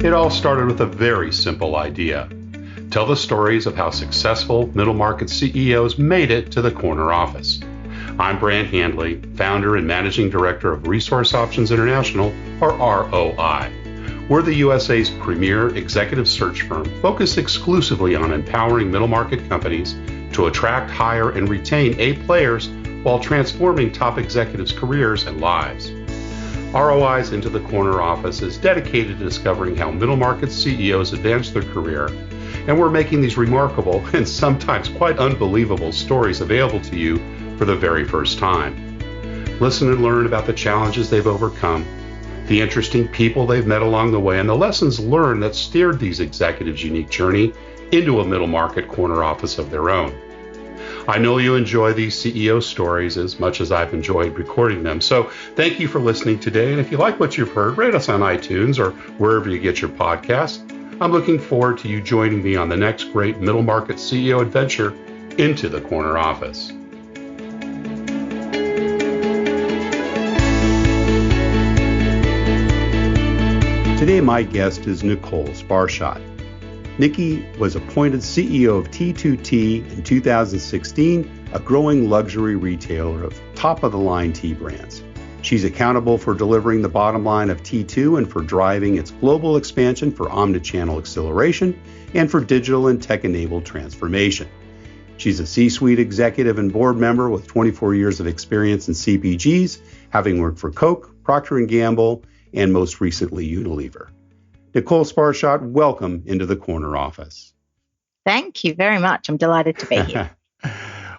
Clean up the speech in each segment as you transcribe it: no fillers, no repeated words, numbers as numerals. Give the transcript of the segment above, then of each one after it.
It all started with a very simple idea. Tell the stories of how successful middle market CEOs made it to the corner office. I'm Brant Handley, founder and managing director of Resource Options International, or ROI. We're the USA's premier executive search firm focused exclusively on empowering middle market companies to attract, hire, and retain A players while transforming top executives' careers and lives. ROI's Into the Corner office is dedicated to discovering how middle market CEOs advance their career, and we're making these remarkable and sometimes quite unbelievable stories available to you for the very first time. Listen and learn about the challenges they've overcome, the interesting people they've met along the way, and the lessons learned that steered these executives' unique journey into a middle market corner office of their own. I know you enjoy these CEO stories as much as I've enjoyed recording them. So thank you for listening today. And if you like what you've heard, rate us on iTunes or wherever you get your podcasts. I'm looking forward to you joining me on the next great middle market CEO adventure into the corner office. Today, my guest is Nicole Sparshott. Nicky was appointed CEO of T2T in 2016, a growing luxury retailer of top-of-the-line tea brands. She's accountable for delivering the bottom line of T2 and for driving its global expansion for omni-channel acceleration and for digital and tech-enabled transformation. She's a C-suite executive and board member with 24 years of experience in CPGs, having worked for Coke, Procter & Gamble, and most recently Unilever. Nicole Sparshott, welcome into the corner office. Thank you very much. I'm delighted to be here.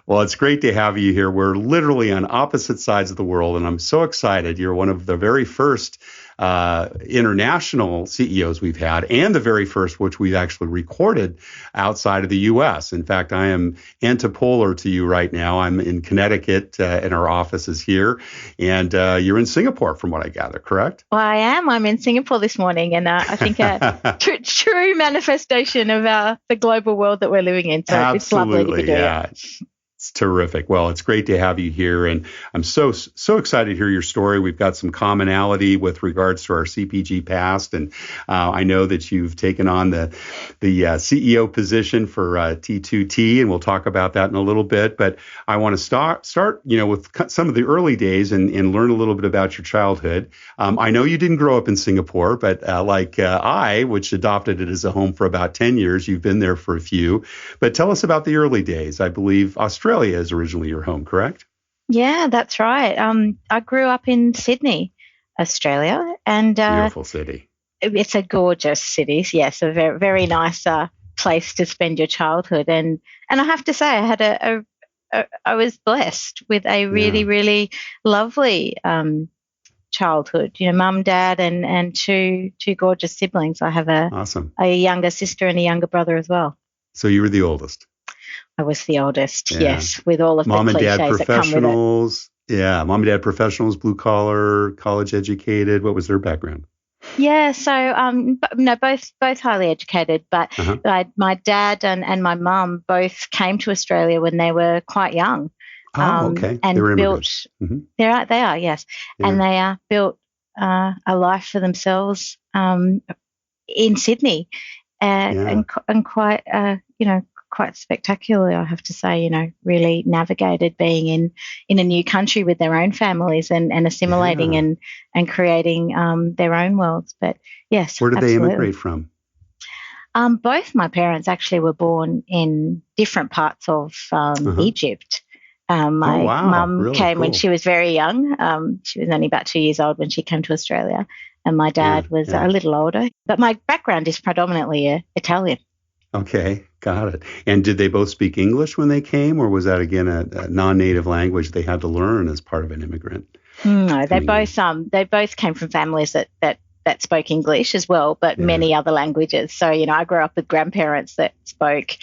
Well, it's great to have you here. We're literally on opposite sides of the world, and I'm so excited. You're one of the very first international CEOs we've had, and the very first which we've actually recorded outside of the U.S. In fact, I am antipolar to you right now. I'm in Connecticut, and our office is here, and you're in Singapore, from what I gather, correct? Well, I am. I'm in Singapore this morning, and I think a true manifestation of the global world that we're living in. So Absolutely, it's lovely to be doing it. It's terrific. Well, it's great to have you here, and I'm so excited to hear your story. We've got some commonality with regards to our CPG past, and I know that you've taken on the CEO position for T2T, and we'll talk about that in a little bit. But I want to start with some of the early days and learn a little bit about your childhood. I know you didn't grow up in Singapore, but which adopted it as a home for about 10 years, you've been there for a few. But tell us about the early days. I believe Australia is originally your home, correct? Yeah, that's right. I grew up in Sydney, Australia, and beautiful city. It's a gorgeous city. Yes, a very, very nice place to spend your childhood. And I have to say, I was blessed with a really, really lovely childhood. You know, mum, dad, and two gorgeous siblings. I have a younger sister and a younger brother as well. So you were the oldest. I was the oldest, yes, with all of Mom the cliches and dad that come with it. professionals. Yeah, mom and dad professionals, blue collar, college educated. What was their background? Yeah, so both highly educated, but my dad and my mum both came to Australia when they were quite young. Okay. And they were built. Mm-hmm. They are, yes, yeah. And they built a life for themselves in Sydney, and quite quite spectacularly, I have to say, really navigated being in a new country with their own families and assimilating and creating their own worlds. But yes, where did absolutely. they immigrate from? Both my parents actually were born in different parts of Egypt. My mum really came cool. when she was very young. She was only about 2 years old when she came to Australia, and my dad was a little older. But my background is predominantly Italian. Okay, got it. And did they both speak English when they came, or was that again a non-native language they had to learn as part of an immigrant? No, they both came from families that spoke English as well, but many other languages. So I grew up with grandparents that spoke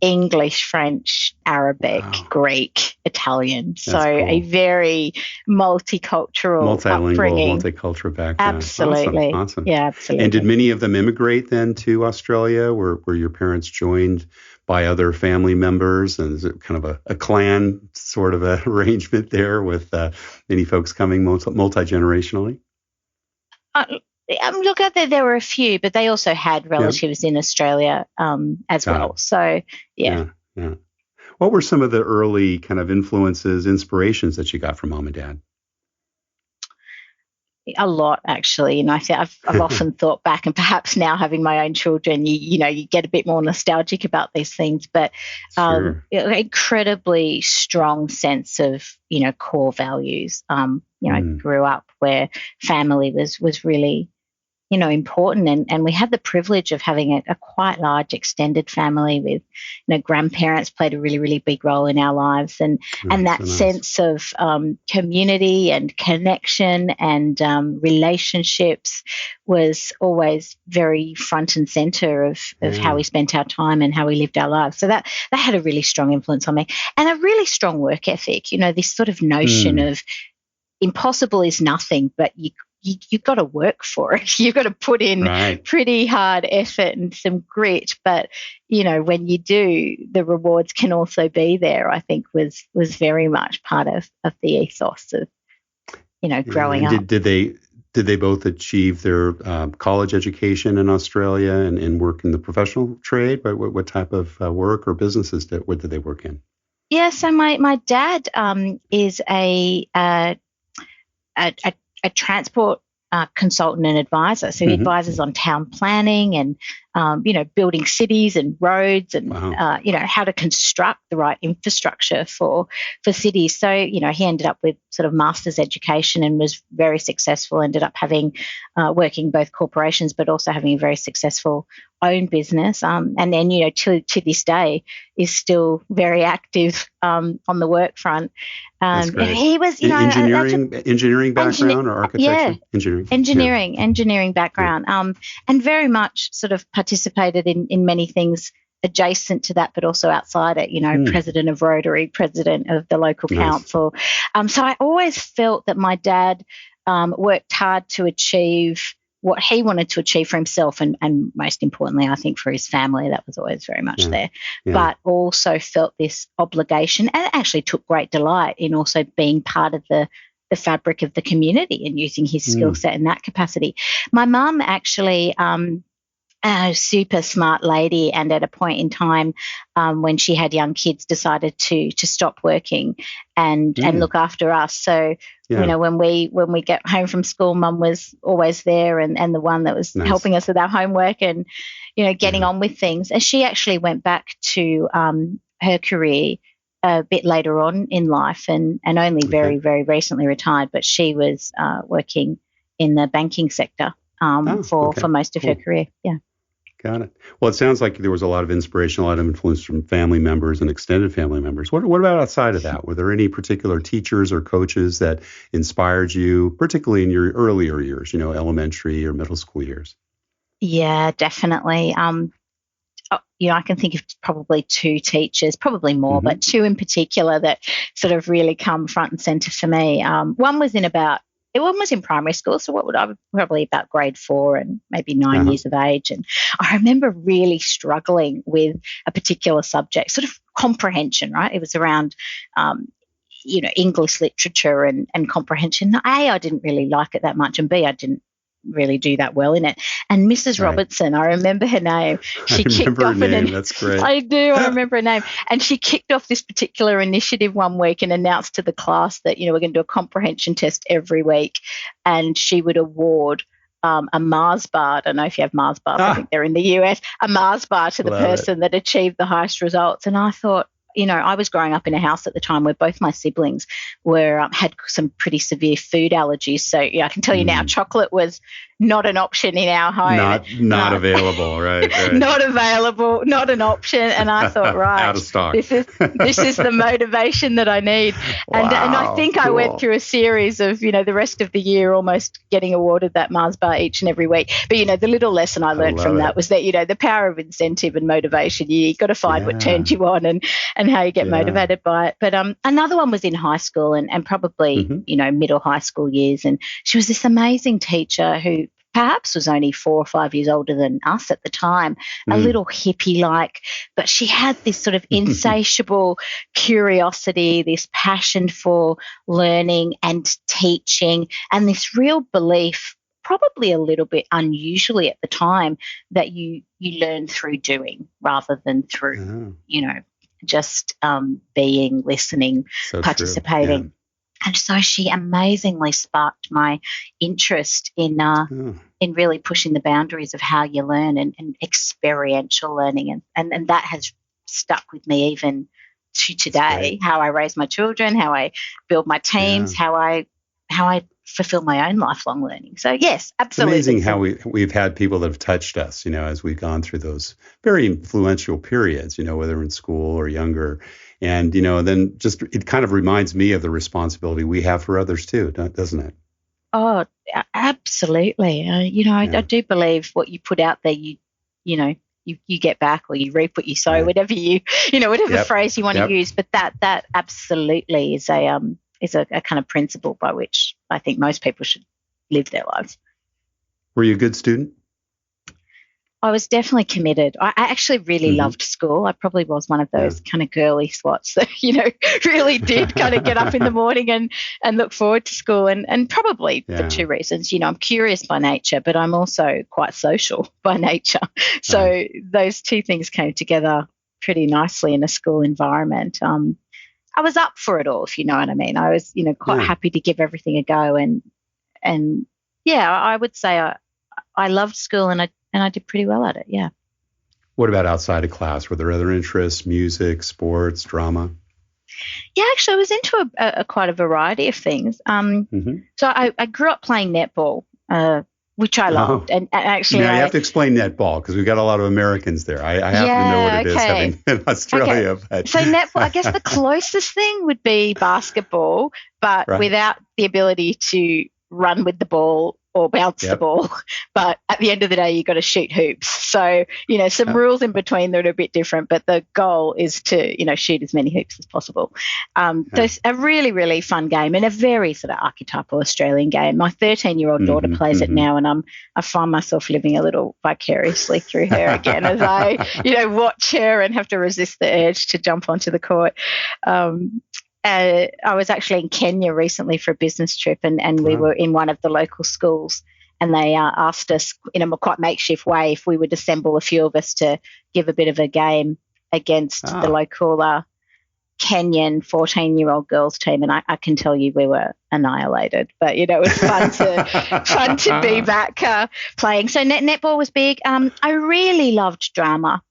English, French, Arabic, Greek, Italian. That's so cool. A very multicultural upbringing. Multicultural background. Absolutely. Awesome. Yeah, absolutely. And did many of them immigrate then to Australia? Were your parents joined by other family members? And is it kind of a clan sort of a arrangement there with many folks coming multi-generationally? Look, there were a few, but they also had relatives in Australia as well. So, yeah. What were some of the early kind of influences, inspirations that you got from mom and dad? A lot, actually. And I've often thought back, and perhaps now having my own children, you get a bit more nostalgic about these things. But incredibly strong sense of core values. I grew up where family was really important, and we had the privilege of having a quite large extended family with grandparents played a really, really big role in our lives, and that so nice. Sense of community and connection and relationships was always very front and center of how we spent our time and how we lived our lives. So that had a really strong influence on me, and a really strong work ethic, this sort of notion of impossible is nothing, but you've got to work for it. You've got to put in pretty hard effort and some grit. But, when you do, the rewards can also be there, I think was very much part of the ethos of, growing up. Did they both achieve their college education in Australia and work in the professional trade? What type of work or businesses did they work in? Yeah, so my dad is a transport consultant and advisor. So he advises on town planning and, building cities and roads and, how to construct the right infrastructure for cities. So, he ended up with sort of master's education and was very successful, ended up having, working both corporations, but also having a very successful own business. And then, to this day is still very active on the work front. He was, engineering background or architecture? Engineering background, and very much sort of participated in many things adjacent to that, but also outside it, president of Rotary, president of the local council. So I always felt that my dad worked hard to achieve what he wanted to achieve for himself and most importantly, I think for his family. That was always very much there. But also felt this obligation and actually took great delight in also being part of the fabric of the community and using his skill set in that capacity. My mum actually a super smart lady, and at a point in time when she had young kids decided to stop working and look after us. So when we get home from school, Mum was always there and the one that was helping us with our homework and getting on with things. And she actually went back to her career a bit later on in life and only very, very recently retired, but she was working in the banking sector for most of her career. Yeah. Got it. Well, it sounds like there was a lot of inspiration, a lot of influence from family members and extended family members. What about outside of that? Were there any particular teachers or coaches that inspired you, particularly in your earlier years, elementary or middle school years? Yeah, definitely. I can think of probably two teachers, probably more, but two in particular that sort of really come front and center for me. One was in primary school, so I was probably about grade 4 and maybe 9 years of age. And I remember really struggling with a particular subject, sort of comprehension, right? It was around, English literature and comprehension. A, I didn't really like it that much, and B, I didn't really do that well in it. And Mrs. Robertson, I remember her name. That's great. I do. I remember her name. And she kicked off this particular initiative one week and announced to the class that, we're going to do a comprehension test every week. And she would award a Mars bar. I don't know if you have Mars bars. I think they're in the US. A Mars bar to the person that achieved the highest results. And I thought, I was growing up in a house at the time where both my siblings had some pretty severe food allergies. So I can tell you now, chocolate was not an option in our home. Not available, right? Not available, not an option. And I thought, out of stock. This is the motivation that I need. Wow, and I think I went through a series of, the rest of the year almost getting awarded that Mars bar each and every week. But, the little lesson I learned from that was that, the power of incentive and motivation. You got to find what turns you on and how you get motivated by it. But another one was in high school and probably, middle high school years. And she was this amazing teacher who perhaps was only 4 or 5 years older than us at the time, a little hippie-like, but she had this sort of insatiable curiosity, this passion for learning and teaching, and this real belief probably a little bit unusually at the time, that you learn through doing rather than through, just being, listening, so participating. True. And so she amazingly sparked my interest in really pushing the boundaries of how you learn and experiential learning. And that has stuck with me even to today, how I raise my children, how I build my teams, how I fulfill my own lifelong learning. So, yes, absolutely. It's amazing how we've had people that have touched us, as we've gone through those very influential periods, whether in school or younger. And, then just it kind of reminds me of the responsibility we have for others too, doesn't it? Oh, absolutely. I do believe what you put out there, you get back, or you reap what you sow, whatever whatever phrase you want to use. But that absolutely is a kind of principle by which I think most people should live their lives. Were you a good student? I was definitely committed. I actually really loved school. I probably was one of those kind of girly swats that, really did kind of get up in the morning and look forward to school. And probably for two reasons. I'm curious by nature, but I'm also quite social by nature. So those two things came together pretty nicely in a school environment. I was up for it all, if you know what I mean. I was, quite happy to give everything a go. And I would say I loved school and I did pretty well at it, yeah. What about outside of class? Were there other interests, music, sports, drama? Yeah, actually, I was into a quite a variety of things. So I grew up playing netball, which I loved. And actually, now you have to explain netball because we've got a lot of Americans there. I happen to know what it is, having been in Australia. Okay. But so netball, I guess the closest thing would be basketball, but without the ability to run with the ball or bounce the ball. But at the end of the day, you've got to shoot hoops. So, some rules in between that are a bit different, but the goal is to, shoot as many hoops as possible. So it's a really, really fun game and a very sort of archetypal Australian game. My 13-year-old daughter plays it now, and I find myself living a little vicariously through her again as I, watch her and have to resist the urge to jump onto the court. I was actually in Kenya recently for a business trip, and we were in one of the local schools, and they asked us in a quite makeshift way if we would assemble a few of us to give a bit of a game against the local Kenyan 14-year-old girls team. And I can tell you we were annihilated, but, it was fun to be back playing. So netball was big. I really loved drama.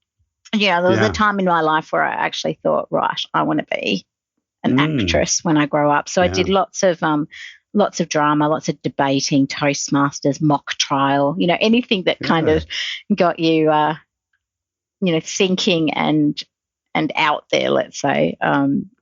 There was a time in my life where I actually thought, right, I want to be an actress when I grow up. So I did lots of drama, lots of debating, Toastmasters, mock trial, anything that kind of got you, thinking and out there, let's say,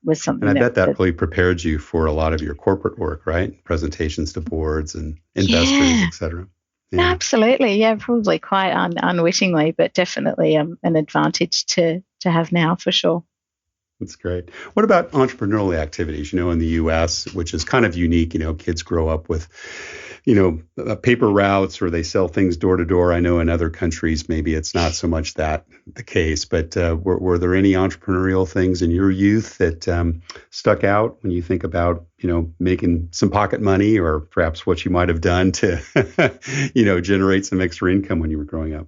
was something. And I bet that really prepared you for a lot of your corporate work, right? Presentations to boards and investors, et cetera. Yeah. Absolutely. Yeah, probably quite unwittingly, but definitely an advantage to have now for sure. That's great. What about entrepreneurial activities, in the U.S., which is kind of unique? Kids grow up with, paper routes, or they sell things door to door. I know in other countries, maybe it's not so much that the case, but were there any entrepreneurial things in your youth that stuck out when you think about, making some pocket money, or perhaps what you might have done to, generate some extra income when you were growing up?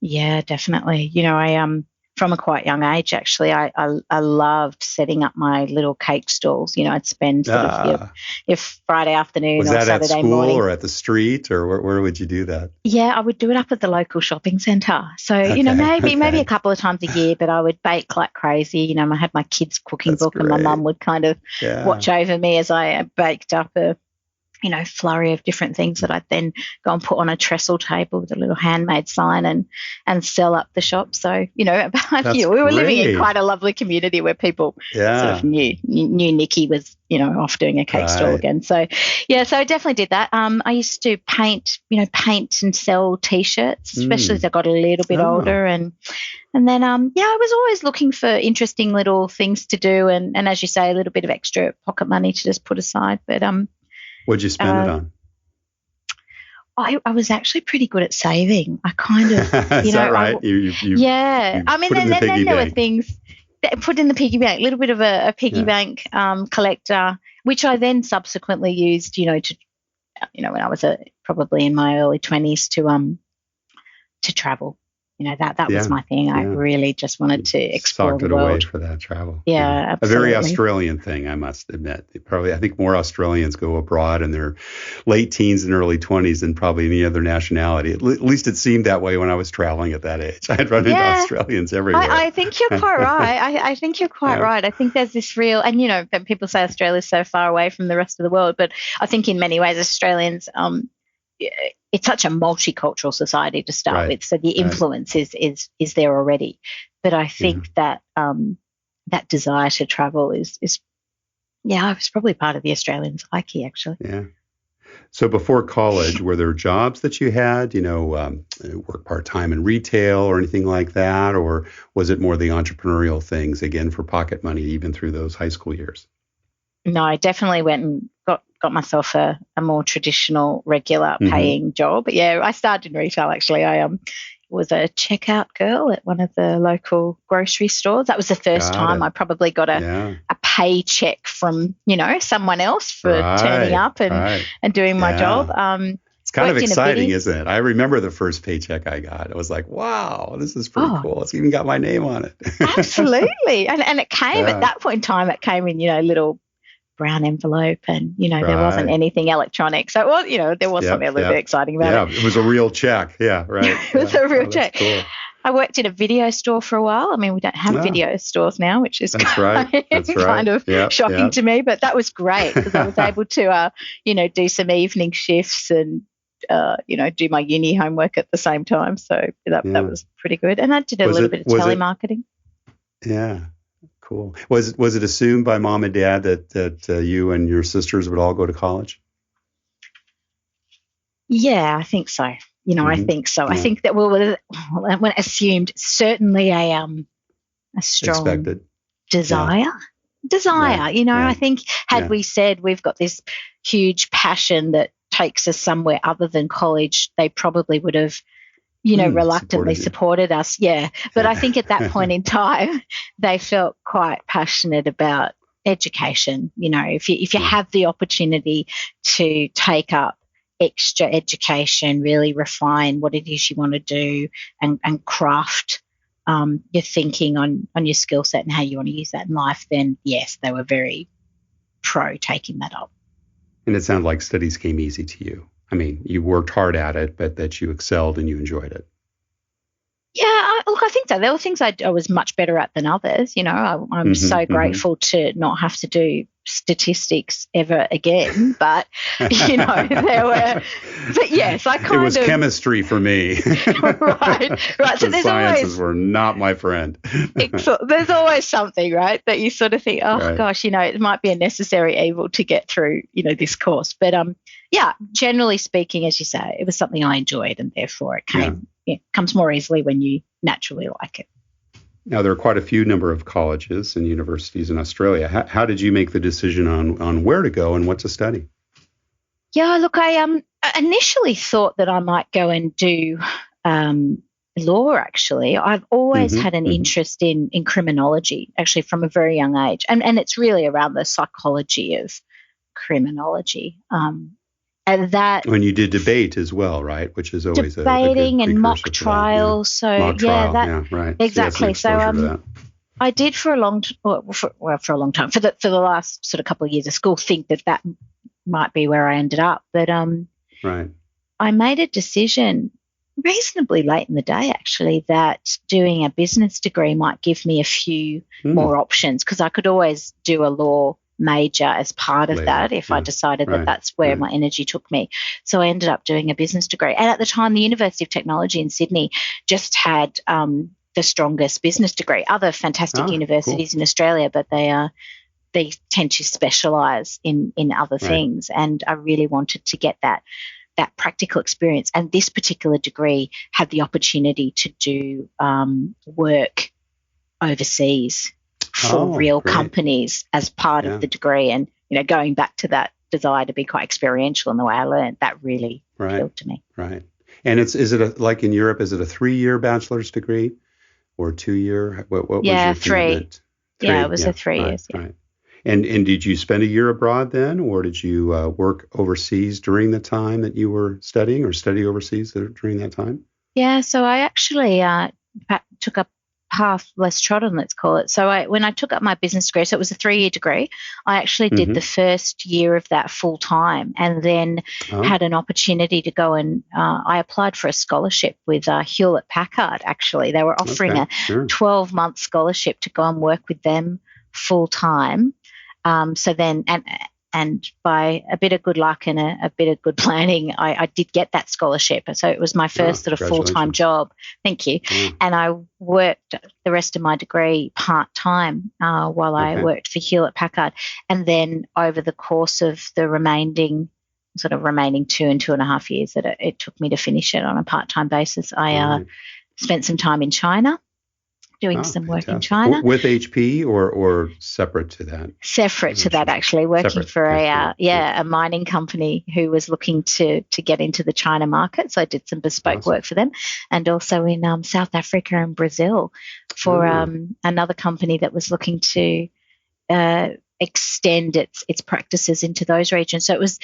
Yeah, definitely. From a quite young age, actually, I loved setting up my little cake stalls. I'd spend sort of your Friday afternoon or Saturday morning. Was that at school or at the street, or where would you do that? Yeah, I would do it up at the local shopping centre. So, maybe a couple of times a year, but I would bake like crazy. I had my kids' cooking book, and my mum would kind of watch over me as I baked up a flurry of different things that I'd then go and put on a trestle table with a little handmade sign and sell up the shop. So, we were living in quite a lovely community where people sort of knew Nicky was, off doing a cake stall again. So, so I definitely did that. I used to paint and sell T-shirts, especially as I got a little bit older. And then, I was always looking for interesting little things to do. And as you say, a little bit of extra pocket money to just put aside. But, what'd you spend it on? I was actually pretty good at saving. I kind of, Is that right? Then there were things that put in the piggy bank, a little bit of a piggy bank collector, which I then subsequently used, when I was probably in my early 20s to travel. That was my thing. I really just wanted to explore Socked the it world. away for that travel. Yeah, absolutely. A very Australian thing, I must admit. I think more Australians go abroad in their late teens and early 20s than probably any other nationality. At least it seemed that way when I was traveling at that age. I'd run into Australians everywhere. I think you're quite right. I think you're quite right. I think there's this real, and people say Australia's so far away from the rest of the world, but I think in many ways Australians, it's such a multicultural society to start with, so the influence is there already. But I think that that desire to travel is it's probably part of the Australian psyche, actually. Yeah. So before college, were there jobs that you had, work part-time in retail or anything like that? Or was it more the entrepreneurial things, again, for pocket money, even through those high school years? No, I definitely went and got myself a more traditional, regular paying job. But yeah, I started in retail, actually. I was a checkout girl at one of the local grocery stores. That was the first time I probably got a paycheck from, someone else for turning up and doing my job. It's kind of exciting, isn't it? I remember the first paycheck I got. It was like, wow, this is pretty cool. It's even got my name on it. Absolutely. And it came at that point in time, it came in, little brown envelope, and there wasn't anything electronic, so there was something a little bit exciting about it. It was a real check. It was a real check. Cool. I worked in a video store for a while. I mean, we don't have video stores now, which is kind of shocking to me, but that was great because I was able to do some evening shifts and do my uni homework at the same time, so that was pretty good. And I did a little bit of telemarketing. Cool. Was it assumed by mom and dad that you and your sisters would all go to college? Yeah, I think so. I think so. I think that when assumed, certainly a strong desire. I think had we said we've got this huge passion that takes us somewhere other than college, they probably would have reluctantly supported us. Yeah. But I think at that point in time, they felt quite passionate about education. If you have the opportunity to take up extra education, really refine what it is you want to do and craft your thinking on your skill set and how you want to use that in life, then yes, they were very pro taking that up. And it sounded like studies came easy to you. I mean, you worked hard at it, but that you excelled and you enjoyed it. Yeah, I think so. There were things I was much better at than others. I'm so grateful to not have to do statistics ever again. But, there were. But yes, it was chemistry for me. Right. So the sciences were not my friend. There's always something, right, that you sort of think, gosh, it might be a necessary evil to get through, this course. But generally speaking, as you say, it was something I enjoyed, and therefore it comes more easily when you naturally like it. Now, there are quite a few number of colleges and universities in Australia. How did you make the decision on where to go and what to study? Yeah, look, I initially thought that I might go and do law, actually. I've always had an interest in criminology, actually, from a very young age. And it's really around the psychology of criminology. And that when you did debate as well, right? Which is always debating and mock trial. Right. Exactly. So I did for a long time for the last sort of couple of years of school think that might be where I ended up. But I made a decision reasonably late in the day, actually, that doing a business degree might give me a few more options, because I could always do a law major as part of that if I decided that that's where my energy took me. So I ended up doing a business degree. And at the time, the University of Technology in Sydney just had the strongest business degree. Other fantastic universities in Australia, but they tend to specialise in other things. And I really wanted to get that practical experience. And this particular degree had the opportunity to do work overseas for real companies as part of the degree. And, going back to that desire to be quite experiential in the way I learned, that really appealed to me. Right. And is it like in Europe, is it a 3-year bachelor's degree or 2-year? What was your 3. Yeah, it was a 3 years. Yeah. Right. And did you spend a year abroad then, or did you work overseas during the time that you were studying, or study overseas during that time? Yeah, so I actually took up path less trodden, let's call it. So when I took up my business degree, so it was a 3-year degree, I actually did the first year of that full time, and then had an opportunity to go and I applied for a scholarship with Hewlett Packard. Actually, they were offering a 12-month scholarship to go and work with them full time. So then, and by a bit of good luck and a bit of good planning, I did get that scholarship. So it was my first sort of full-time job. Thank you. And I worked the rest of my degree part-time while I worked for Hewlett Packard. And then over the course of the remaining 2 and 2.5 years that it took me to finish it on a part-time basis, I spent some time in China, doing some work in China. With HP or separate to that? Separate to that, actually, working for a mining company who was looking to get into the China market. So I did some bespoke work for them, and also in South Africa and Brazil for another company that was looking to extend its practices into those regions. So it was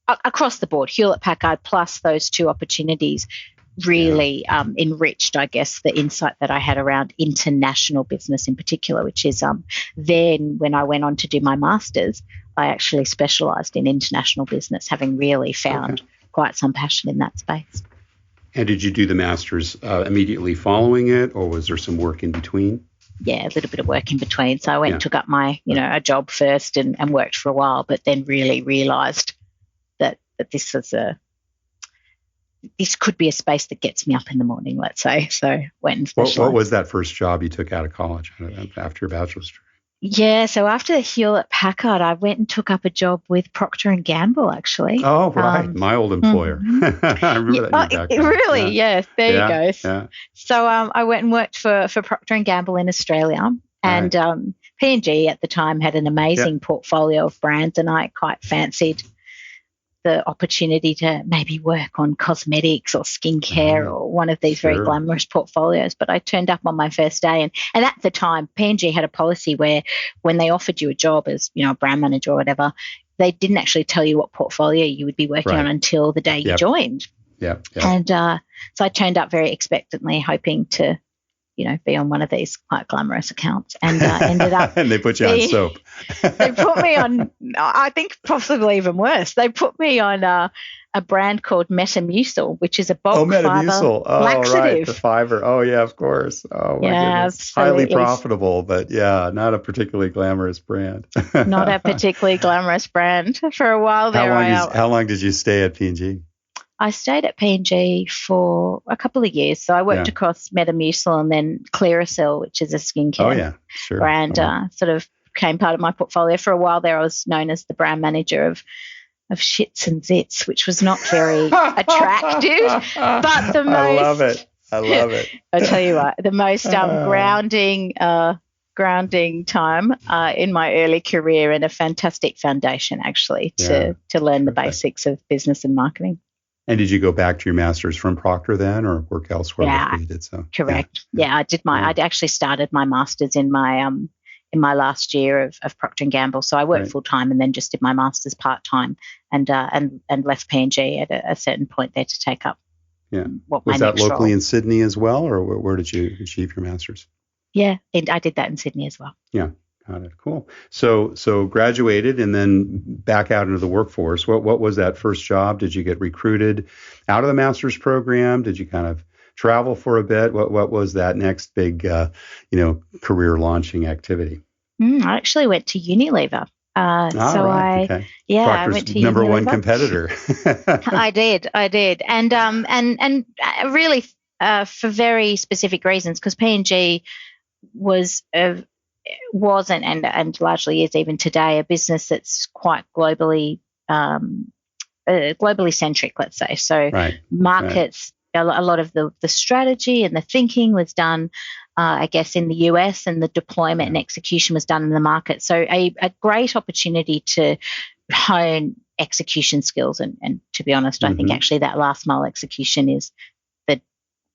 across the board, Hewlett Packard plus those two opportunities really enriched, I guess, the insight that I had around international business in particular, which is then when I went on to do my master's, I actually specialised in international business, having really found quite some passion in that space. And did you do the master's immediately following it, or was there some work in between? Yeah, a little bit of work in between. So I went and took up my, a job first and worked for a while, but then really realised that this was this could be a space that gets me up in the morning, let's say. So went and specialised. What was that first job you took out of college after your bachelor's degree? Yeah, so after Hewlett Packard, I went and took up a job with Procter & Gamble, actually. Oh, right. My old employer. I remember that. Really? Yes. There you go. Yeah. So I went and worked for Procter & Gamble in Australia. And P&G at the time had an amazing portfolio of brands, and I quite fancied the opportunity to maybe work on cosmetics or skincare or one of these very glamorous portfolios. But I turned up on my first day, and at the time, P&G had a policy where when they offered you a job as, a brand manager or whatever, they didn't actually tell you what portfolio you would be working on until the day you joined. And so I turned up very expectantly, hoping to be on one of these quite glamorous accounts, and ended up. And they put you on soap. They put me on, I think possibly even worse. They put me on a brand called Metamucil, which is a bulk fiber laxative. Right, the fiber. Oh, yeah, of course. Oh, my goodness. So highly profitable, but not a particularly glamorous brand. Not a particularly glamorous brand. For a while there. How long did you stay at P&G? I stayed at P&G for a couple of years. So I worked across Metamucil and then Clearasil, which is a skincare brand, sort of became part of my portfolio. For a while there, I was known as the brand manager of Shits and Zits, which was not very attractive. But the most... I love it. I'll tell you what, the most grounding time in my early career, and a fantastic foundation, actually, to learn the basics of business and marketing. And did you go back to your master's from Procter then, or work elsewhere before you did so? Correct. Yeah, I did I'd actually started my master's in my last year of Procter & Gamble. So I worked full time and then just did my master's part time, and left P&G at a certain point there to take up. What was that locally role. In Sydney as well, or where did you achieve your master's? Yeah, I did that in Sydney as well. Yeah. Got it. Cool. So graduated and then back out into the workforce. What was that first job? Did you get recruited out of the master's program? Did you kind of travel for a bit? What was that next big, career launching activity? I actually went to Unilever. I went to Unilever. Number one competitor. I did, and really for very specific reasons, because P&G was and largely is even today a business that's quite globally centric, let's say. So markets, a lot of the strategy and the thinking was done, I guess, in the US, and the deployment and execution was done in the market. So a great opportunity to hone execution skills. And to be honest, I think actually that last mile execution is the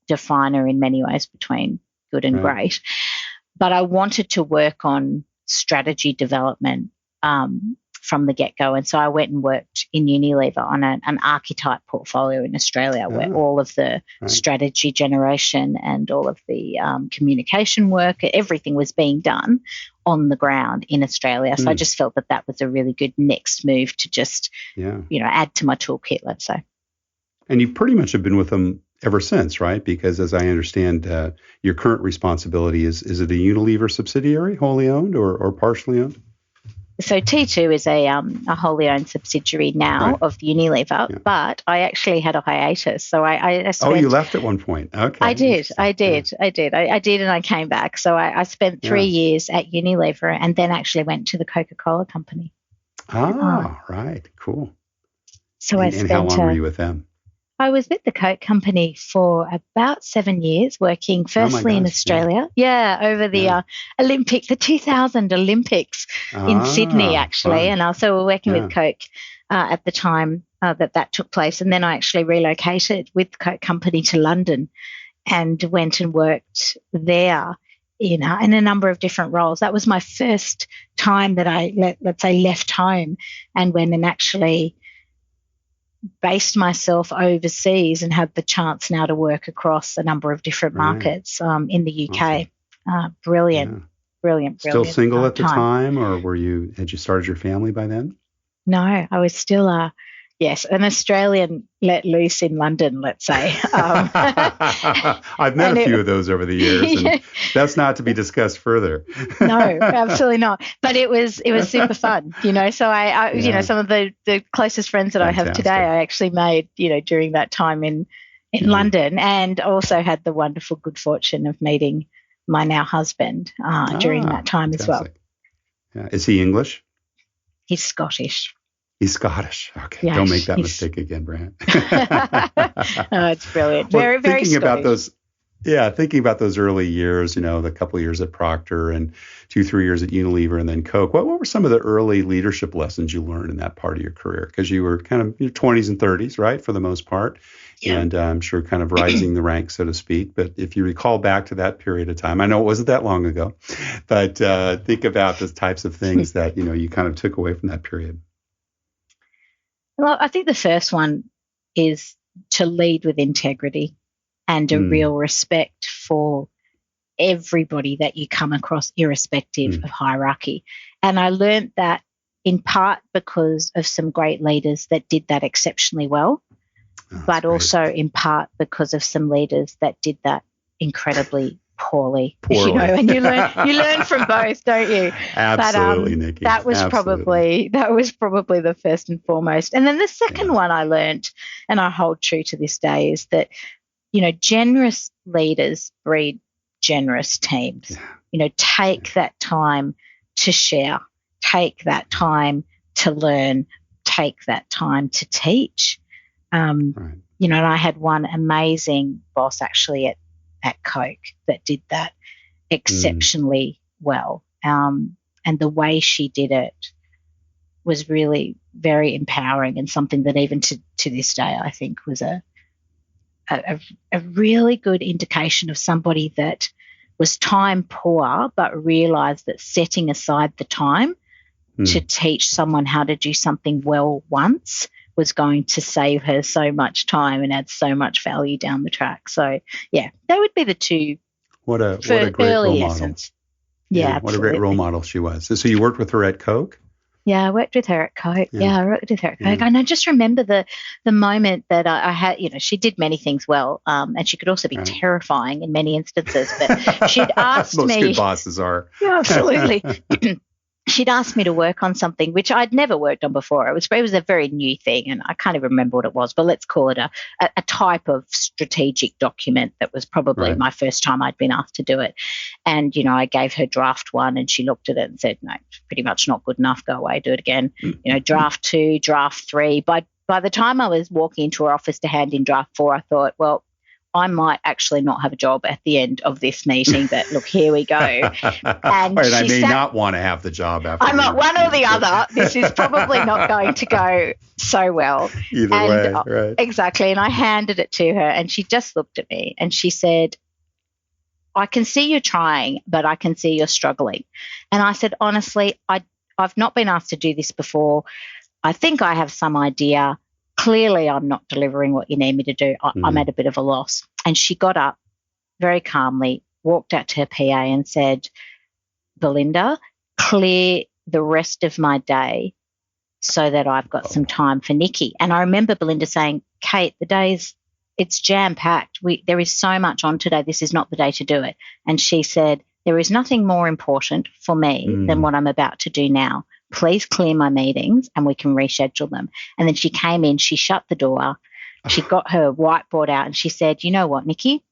definer in many ways between good and great. But I wanted to work on strategy development from the get-go. And so I went and worked in Unilever on an archetype portfolio in Australia where all of the strategy generation and all of the communication work, everything was being done on the ground in Australia. So I just felt that was a really good next move to just, add to my toolkit, let's say. And you pretty much have been with them ever since, right? Because as I understand, your current responsibility is it a Unilever subsidiary, wholly owned or partially owned? So T2 is a wholly owned subsidiary now of Unilever, but I actually had a hiatus. So I spent, you left at one point. Okay. I did, and I came back. So I spent 3 years at Unilever and then actually went to the Coca-Cola Company. Right. Cool. So and how long were you with them? I was with the Coke Company for about 7 years, working firstly in Australia. Over the the 2000 Olympics in Sydney, actually. Fun. And also we're working with Coke at the time that took place. And then I actually relocated with the Coke Company to London and went and worked there, in a number of different roles. That was my first time that I, let's say, left home and went and actually based myself overseas and had the chance now to work across a number of different markets in the UK. Awesome. Brilliant. Still single at the time, or had you started your family by then? No, I was still an Australian let loose in London, let's say. I've met a few of those over the years, and that's not to be discussed further. No, absolutely not. But it was super fun, So I some of the closest friends that I have today, I actually made, during that time in London, and also had the wonderful good fortune of meeting my now husband during that time as well. Yeah. Is he English? He's Scottish. He's Scottish. Okay, don't make that mistake again, Brant. It's brilliant. Very, very Scottish. Thinking about those early years, the couple of years at Procter and 2-3 years at Unilever and then Coke. What were some of the early leadership lessons you learned in that part of your career? Because you were kind of your 20s and 30s, right, for the most part, and I'm sure kind of rising the ranks, so to speak. But if you recall back to that period of time, I know it wasn't that long ago, but think about the types of things that, you kind of took away from that period. Well, I think the first one is to lead with integrity and a real respect for everybody that you come across, irrespective of hierarchy. And I learned that in part because of some great leaders that did that exceptionally well, but also in part because of some leaders that did that incredibly poorly. And you learn from both, don't you? Absolutely, Nicky. That was probably the first and foremost. And then the second one I learned, and I hold true to this day, is that generous leaders breed generous teams. Take that time to share, take that time to learn, take that time to teach. And I had one amazing boss actually at Coke that did that exceptionally well. And the way she did it was really very empowering and something that even to this day I think was a really good indication of somebody that was time poor but realised that setting aside the time to teach someone how to do something well once was going to save her so much time and add so much value down the track. So, that would be the two. What a great role model. Yeah, what a great role model she was. So you worked with her at Coke? Yeah, I worked with her at Coke. I worked with her at Coke. And I just remember the moment that I had, she did many things well, and she could also be terrifying in many instances, but she'd asked me. Most good bosses are. Yeah, absolutely. She'd asked me to work on something which I'd never worked on before. It was a very new thing, and I can't even remember what it was, but let's call it a type of strategic document that was probably my first time I'd been asked to do it. And, I gave her draft 1 and she looked at it and said, no, pretty much not good enough. Go away, do it again. Draft 2, draft 3. By the time I was walking into her office to hand in draft 4, I thought, well, I might actually not have a job at the end of this meeting, but look, here we go. And I may not want to have the job after. I'm not one or the other. This is probably not going to go so well. Either way, right. Exactly. And I handed it to her and she just looked at me and she said, I can see you're trying, but I can see you're struggling. And I said, honestly, I've not been asked to do this before. I think I have some idea. Clearly, I'm not delivering what you need me to do. I'm at a bit of a loss. And she got up very calmly, walked out to her PA and said, Belinda, clear the rest of my day so that I've got some time for Nicky. And I remember Belinda saying, Kate, it's jam-packed. There is so much on today. This is not the day to do it. And she said, there is nothing more important for me than what I'm about to do now. Please clear my meetings and we can reschedule them. And then she came in, she shut the door, she got her whiteboard out and she said, you know what, Nicky,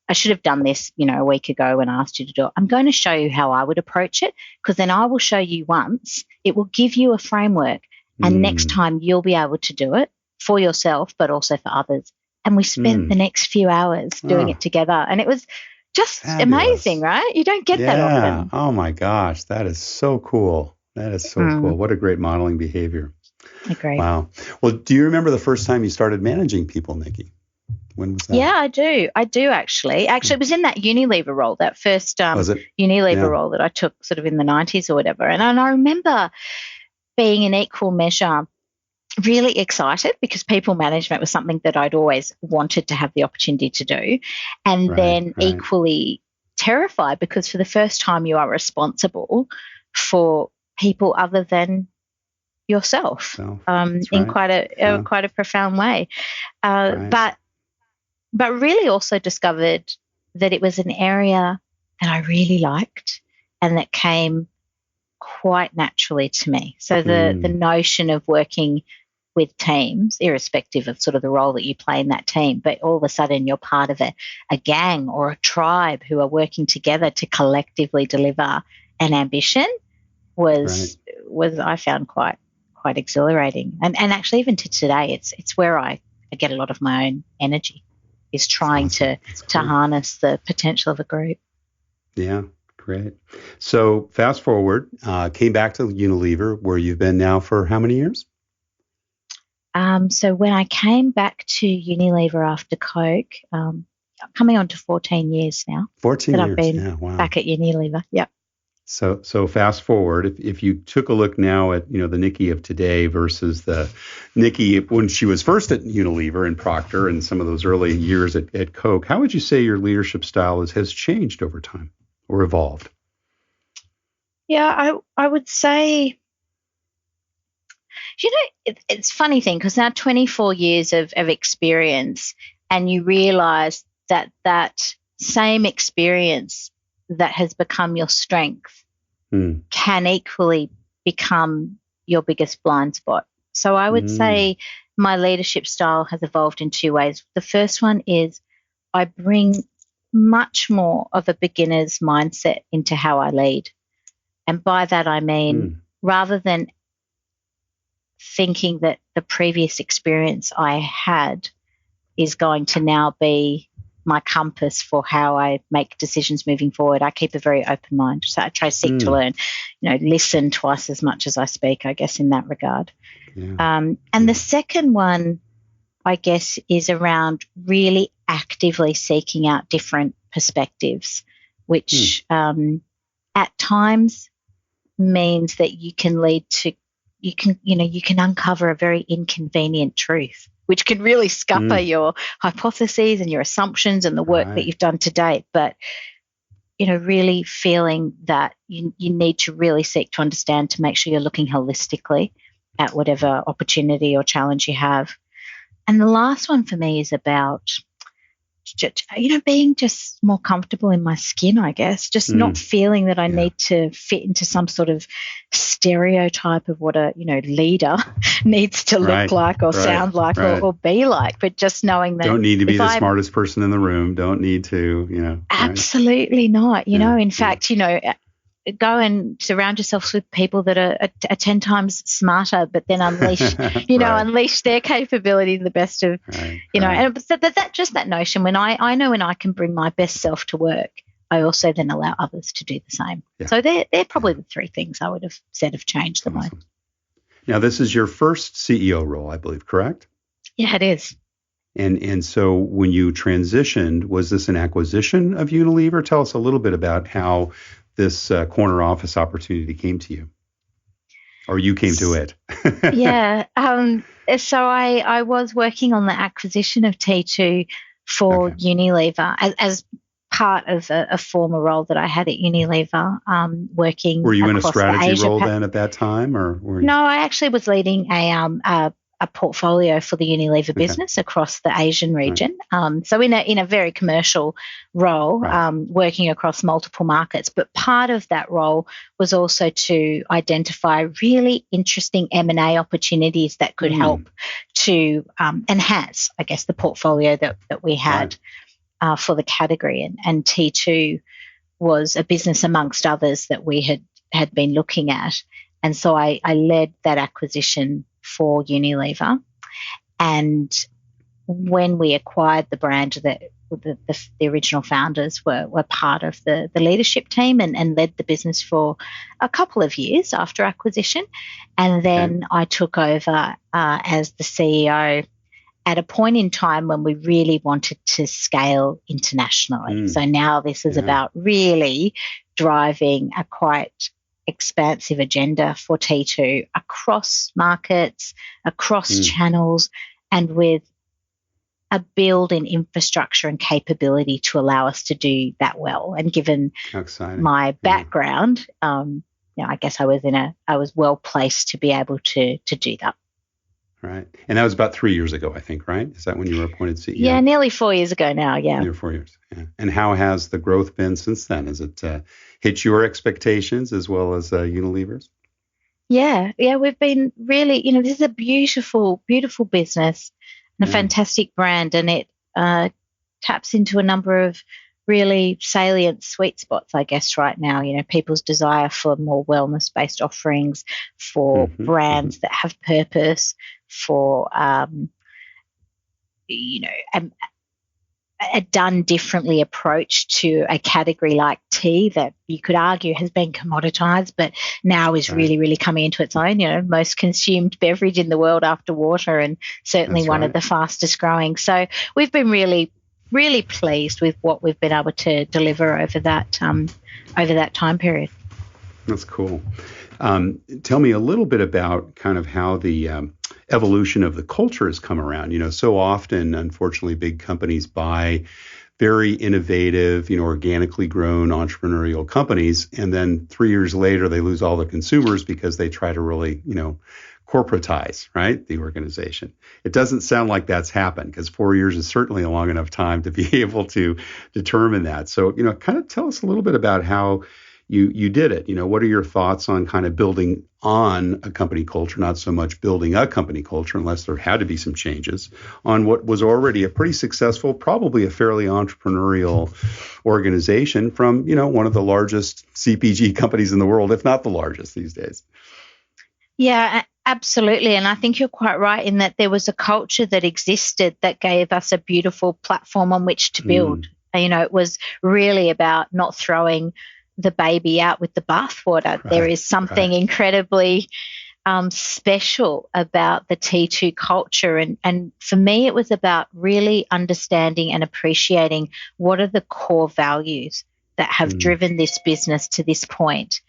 I should have done this, a week ago when I asked you to do it. I'm going to show you how I would approach it, because then I will show you once. It will give you a framework, and next time you'll be able to do it for yourself, but also for others. And we spent the next few hours doing it together, and it was just amazing, right? You don't get that often. Oh my gosh, that is so cool. That is so cool. What a great modeling behavior. Agree. Wow. Well, do you remember the first time you started managing people, Nicky? When was that? Yeah, I do. I do actually. Actually, it was in that Unilever role, that first Unilever role that I took sort of in the 90s or whatever. And I remember being in equal measure really excited, because people management was something that I'd always wanted to have the opportunity to do. And then equally terrified, because for the first time you are responsible for people other than yourself in quite a profound way. But really also discovered that it was an area that I really liked and that came quite naturally to me. So the notion of working with teams, irrespective of sort of the role that you play in that team, but all of a sudden you're part of a gang or a tribe who are working together to collectively deliver an ambition was I found quite exhilarating. And actually even to today, it's where I get a lot of my own energy, is trying to harness the potential of a group. Yeah, great. So fast forward, came back to Unilever, where you've been now for how many years? So when I came back to Unilever after Coke, coming on to 14 years now. 14 that years, I've been back at Unilever, yep. So fast forward, if you took a look now at, the Nicky of today versus the Nicky when she was first at Unilever and Procter and some of those early years at Coke, how would you say your leadership style has changed over time or evolved? Yeah, I would say, it's a funny thing, because now 24 years of experience, and you realize that same experience that has become your strength can equally become your biggest blind spot. So I would say my leadership style has evolved in two ways. The first one is I bring much more of a beginner's mindset into how I lead. And by that I mean, rather than thinking that the previous experience I had is going to now be my compass for how I make decisions moving forward, I keep a very open mind. So I try to seek to learn, listen twice as much as I speak, I guess, in that regard. Yeah. And the second one, I guess, is around really actively seeking out different perspectives, which at times means that you can lead to, you can uncover a very inconvenient truth, which can really scupper your hypotheses and your assumptions and the work that you've done to date. But, really feeling that you need to really seek to understand, to make sure you're looking holistically at whatever opportunity or challenge you have. And the last one for me is about, being just more comfortable in my skin, I guess, just not feeling that I need to fit into some sort of stereotype of what a, leader needs to look like or sound like or be like, but just knowing that. Don't need to be the smartest person in the room. Don't need to, Absolutely not. In fact, go and surround yourself with people that are 10 times smarter, but then unleash, unleash their capability to the best of, and that notion, when I know when I can bring my best self to work, I also then allow others to do the same. Yeah. So they're probably the three things I would have said have changed the most. Now, this is your first CEO role, I believe, correct? Yeah, it is. And so when you transitioned, was this an acquisition of Unilever? Tell us a little bit about how this corner office opportunity came to you. Or you came to it? Yeah. So I was working on the acquisition of T2 for Unilever as part of a former role that I had at Unilever, working. Were you in a across strategy the role then at that time, or were you? No, I actually was leading a portfolio for the Unilever business across the Asian region. Right. So in a very commercial role, working across multiple markets. But part of that role was also to identify really interesting M&A opportunities that could help to enhance, I guess, the portfolio that we had for the category. And T2 was a business amongst others that we had been looking at. And so I led that acquisition for Unilever. And when we acquired the brand, the original founders were part of the leadership team and led the business for a couple of years after acquisition. And then I took over as the CEO at a point in time when we really wanted to scale internationally. So now this is about really driving a quite expansive agenda for T2 across markets, across channels, and with a build in infrastructure and capability to allow us to do that well. And given my background, I guess I was well placed to be able to do that. Right. And that was about 3 years ago, I think, right? Is that when you were appointed CEO? Yeah, nearly 4 years ago now, yeah. Nearly 4 years, yeah. And how has the growth been since then? Has it hit your expectations as well as Unilever's? Yeah, we've been really, this is a beautiful, beautiful business and a fantastic brand, and it taps into a number of really salient sweet spots, I guess, right now. People's desire for more wellness-based offerings, for brands that have purpose, for, a done differently approach to a category like tea that you could argue has been commoditized, but now is really, really coming into its own. Most consumed beverage in the world after water, and certainly one of the fastest growing. So we've been really, really pleased with what we've been able to deliver over that time period. That's cool. Tell me a little bit about kind of how the evolution of the culture has come around. So often, unfortunately, big companies buy very innovative, organically grown entrepreneurial companies, and then 3 years later they lose all the consumers because they try to really, corporatize, right, the organization. It doesn't sound like that's happened, because 4 years is certainly a long enough time to be able to determine that. So, kind of tell us a little bit about how you did it. What are your thoughts on kind of building on a company culture, not so much building a company culture, unless there had to be some changes on what was already a pretty successful, probably a fairly entrepreneurial organization from, one of the largest CPG companies in the world, if not the largest these days. Yeah, absolutely. And I think you're quite right in that there was a culture that existed that gave us a beautiful platform on which to build. It was really about not throwing the baby out with the bathwater. There is something incredibly special about the T2 culture. And for me, it was about really understanding and appreciating what are the core values that have driven this business to this point.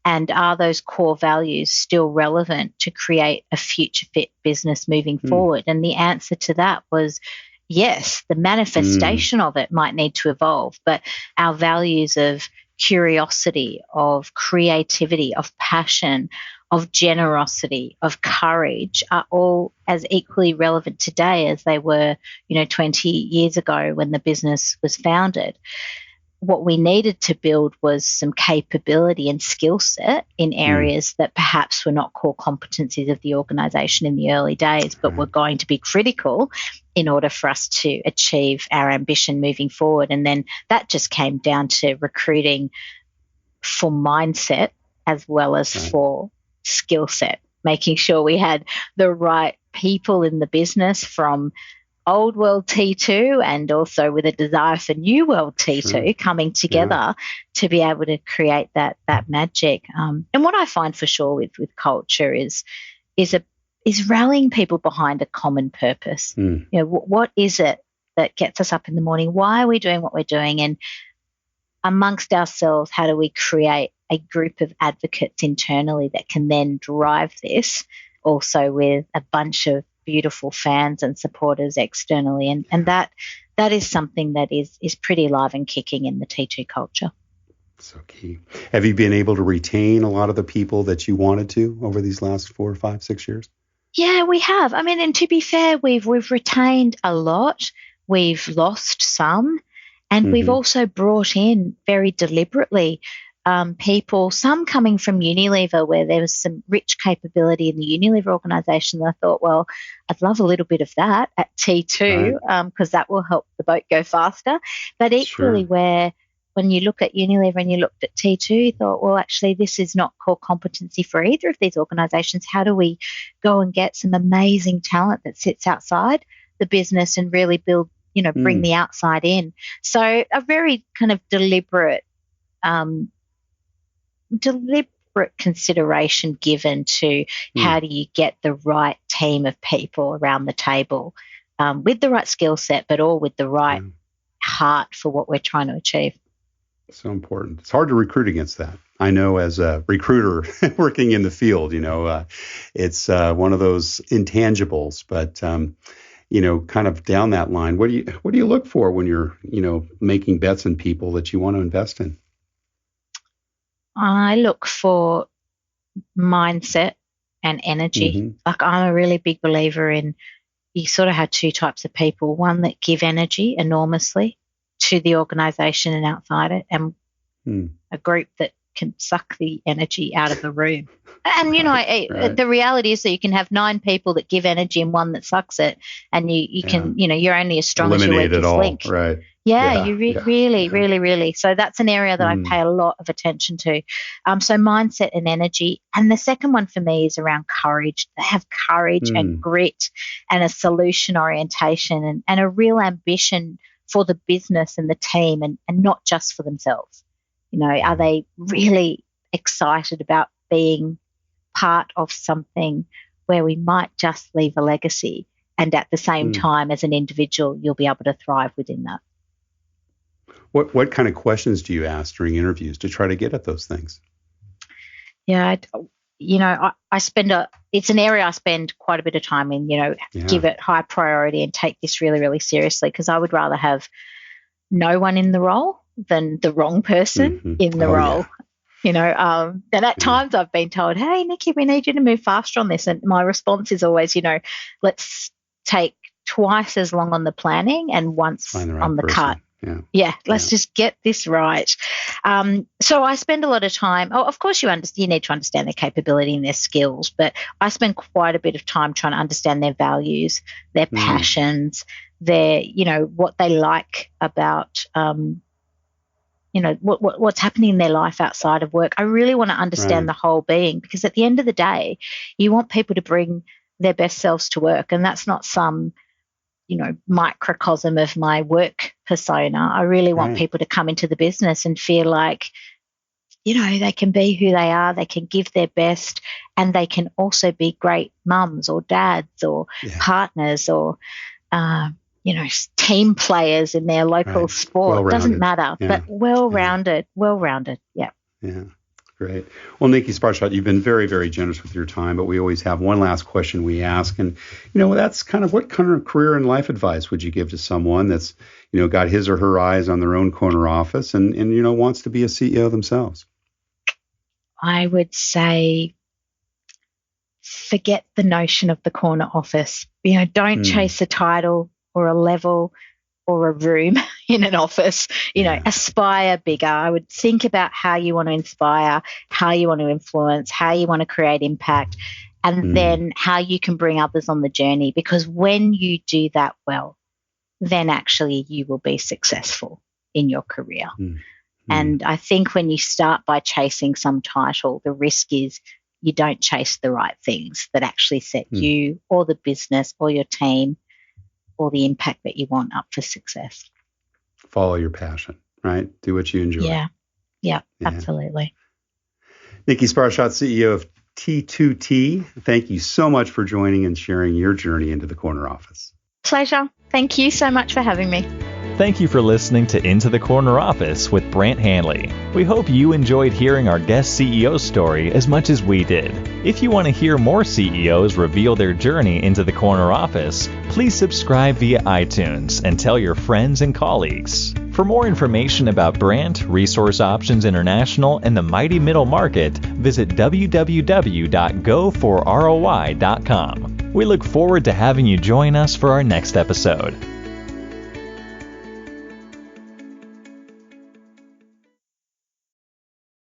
And are those core values still relevant to create a future fit business moving forward? And the answer to that was yes. The manifestation of it might need to evolve, but our values of curiosity, of creativity, of passion, of generosity, of courage are all as equally relevant today as they were, 20 years ago when the business was founded. What we needed to build was some capability and skill set in areas that perhaps were not core competencies of the organisation in the early days, but were going to be critical in order for us to achieve our ambition moving forward. And then that just came down to recruiting for mindset as well as for skill set, making sure we had the right people in the business from old world T2 and also with a desire for new world T2 coming together to be able to create that magic. And what I find for sure with culture is rallying people behind a common purpose. What is it that gets us up in the morning? Why are we doing what we're doing? And amongst ourselves, how do we create a group of advocates internally that can then drive this, also with a bunch of beautiful fans and supporters externally. And that is something that is pretty alive and kicking in the T2 culture. So key. Have you been able to retain a lot of the people that you wanted to over these last 4, 5, 6 years? Yeah, we have. I mean, and to be fair, we've retained a lot. We've lost some, and we've also brought in very deliberately people, some coming from Unilever, where there was some rich capability in the Unilever organisation. I thought, well, I'd love a little bit of that at T2 because that will help the boat go faster. But equally, where when you look at Unilever and you looked at T2, you thought, well, actually, this is not core competency for either of these organisations. How do we go and get some amazing talent that sits outside the business and really build, bring the outside in? So a very kind of deliberate consideration given to how do you get the right team of people around the table with the right skill set, but all with the right heart for what we're trying to achieve. So important. It's hard to recruit against that. I know as a recruiter working in the field, it's one of those intangibles, but kind of down that line, what do you look for when you're, making bets on people that you want to invest in? I look for mindset and energy. Like, I'm a really big believer in, you sort of have two types of people, one that give energy enormously to the organisation and outside it, and a group that can suck the energy out of the room. And, the reality is that you can have 9 people that give energy and one that sucks it, and you can, you're only as strong as your weakest link. Right. Really. So that's an area that I pay a lot of attention to. So mindset and energy. And the second one for me is around courage. They have courage and grit and a solution orientation and a real ambition for the business and the team and not just for themselves. Are they really excited about being part of something where we might just leave a legacy, and at the same time as an individual, you'll be able to thrive within that? What kind of questions do you ask during interviews to try to get at those things? Yeah, I spend it's an area I spend quite a bit of time in, give it high priority and take this really, really seriously, because I would rather have no one in the role than the wrong person in the role. And at times I've been told, hey, Nicky, we need you to move faster on this. And my response is always, let's take twice as long on the planning and once on the cut. Let's just get this right. So I spend a lot of time. Oh, of course, you need to understand their capability and their skills, but I spend quite a bit of time trying to understand their values, their passions, their, what they like about, what's happening in their life outside of work. I really want to understand the whole being, because at the end of the day, you want people to bring their best selves to work, and that's not some microcosm of my work persona. I really want people to come into the business and feel like, they can be who they are, they can give their best, and they can also be great mums or dads or partners or, team players in their local sport. Doesn't matter, but well-rounded. Yeah. Yeah. Great. Well, Nicky Sparshott, you've been very, very generous with your time, but we always have one last question we ask. And, that's kind of what kind of career and life advice would you give to someone that's, got his or her eyes on their own corner office and wants to be a CEO themselves? I would say forget the notion of the corner office. Don't chase a title or a level or a room in an office, aspire bigger. I would think about how you want to inspire, how you want to influence, how you want to create impact, and then how you can bring others on the journey. Because when you do that well, then actually you will be successful in your career. And I think when you start by chasing some title, the risk is you don't chase the right things that actually set you or the business or your team or the impact that you want up for success. Follow your passion, right? Do what you enjoy. Yeah, absolutely. Nicky Sparshott, CEO of T2T, thank you so much for joining and sharing your journey into the corner office. Pleasure. Thank you so much for having me. Thank you for listening to Into the Corner Office with Brant Hanley. We hope you enjoyed hearing our guest CEO story as much as we did. If you want to hear more CEOs reveal their journey into the corner office, please subscribe via iTunes and tell your friends and colleagues. For more information about Brant, Resource Options International, and the mighty middle market, visit www.goforroi.com. We look forward to having you join us for our next episode.